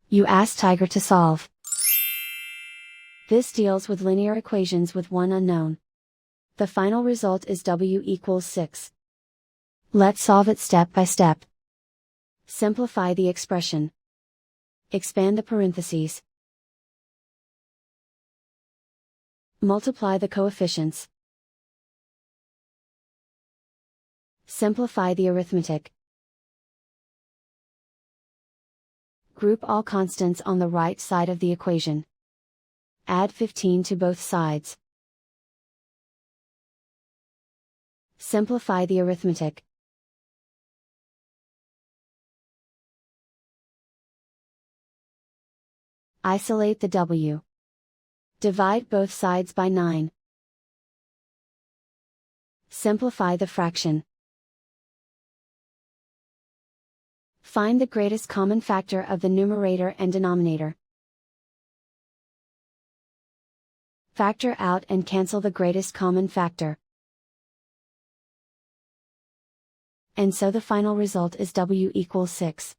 You ask Tiger to solve. This deals with linear equations with one unknown. The final result is w equals 6. Let's solve it step by step. Simplify the expression. Expand the parentheses. Multiply the coefficients. Simplify the arithmetic. Group all constants on the right side of the equation. Add 15 to both sides. Simplify the arithmetic. Isolate the w. Divide both sides by 9. Simplify the fraction. Find the greatest common factor of the numerator and denominator. Factor out and cancel the greatest common factor. And so the final result is w equals 6.